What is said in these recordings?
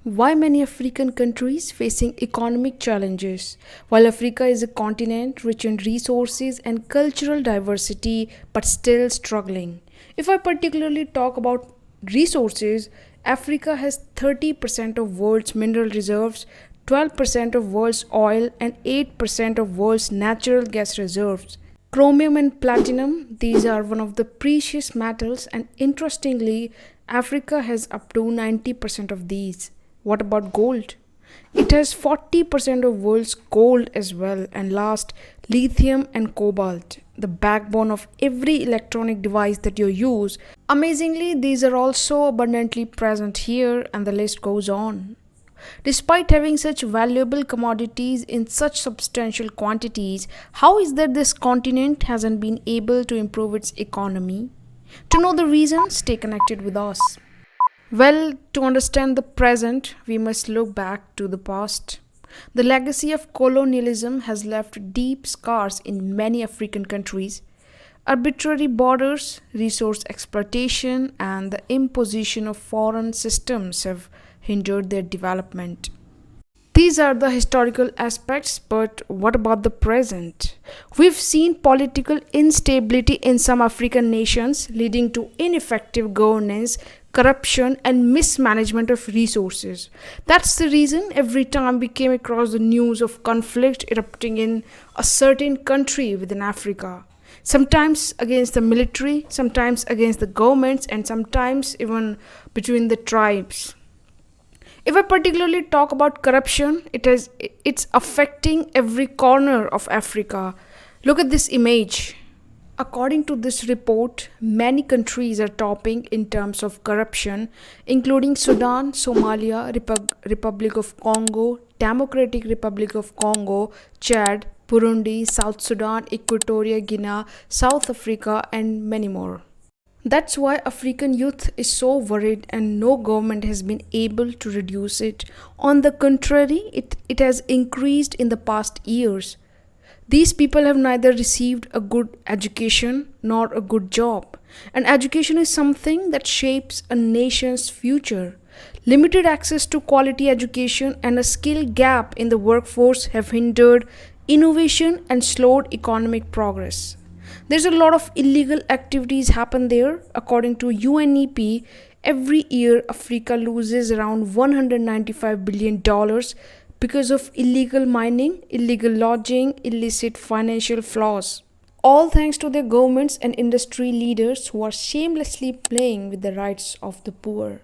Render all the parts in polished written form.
Why many African countries facing economic challenges? While Africa is a continent rich in resources and cultural diversity but still struggling. If I particularly talk about resources, Africa has 30% of world's mineral reserves, 12% of world's oil and 8% of world's natural gas reserves. Chromium and platinum, these are one of the precious metals, and interestingly, Africa has up to 90% of these. What about gold? It has 40% of world's gold as well. And last, lithium and cobalt, the backbone of every electronic device that you use. Amazingly, these are also abundantly present here, and the list goes on. Despite having such valuable commodities in such substantial quantities, how is that this continent hasn't been able to improve its economy? To know the reason, stay connected with us. Well, to understand the present, we must look back to the past. The legacy of colonialism has left deep scars in many African countries. Arbitrary borders, resource exploitation, and the imposition of foreign systems have hindered their development. These are the historical aspects, but what about the present? We've seen political instability in some African nations, leading to ineffective governance, corruption, and mismanagement of resources. That's the reason every time we came across the news of conflict erupting in a certain country within Africa, sometimes against the military, sometimes against the governments, and sometimes even between the tribes. If I particularly talk about corruption, it's affecting every corner of Africa. Look at this image. According to this report, many countries are topping in terms of corruption, including Sudan, Somalia, Republic of Congo, Democratic Republic of Congo, Chad, Burundi, South Sudan, Equatorial Guinea, South Africa, and many more. That's why African youth is so worried, and no government has been able to reduce it. On the contrary, it has increased in the past years. These people have neither received a good education nor a good job. And education is something that shapes a nation's future. Limited access to quality education and a skill gap in the workforce have hindered innovation and slowed economic progress. There's a lot of illegal activities happen there. According to UNEP, every year Africa loses around $195 billion because of illegal mining, illegal lodging, illicit financial flows. All thanks to their governments and industry leaders who are shamelessly playing with the rights of the poor.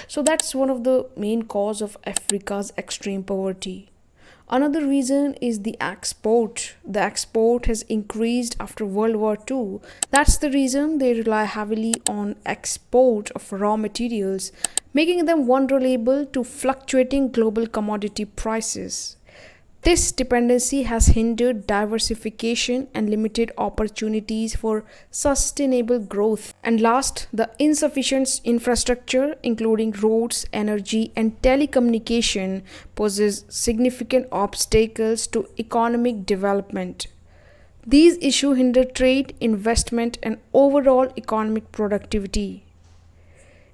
So that's one of the main cause of Africa's extreme poverty. Another reason is the export. The export has increased after World War II. That's the reason they rely heavily on export of raw materials, making them vulnerable to fluctuating global commodity prices. This dependency has hindered diversification and limited opportunities for sustainable growth. And last, the insufficient infrastructure, including roads, energy, and telecommunication, poses significant obstacles to economic development. These issues hinder trade, investment, and overall economic productivity.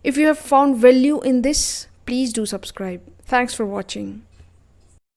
If you have found value in this, please do subscribe. Thanks for watching.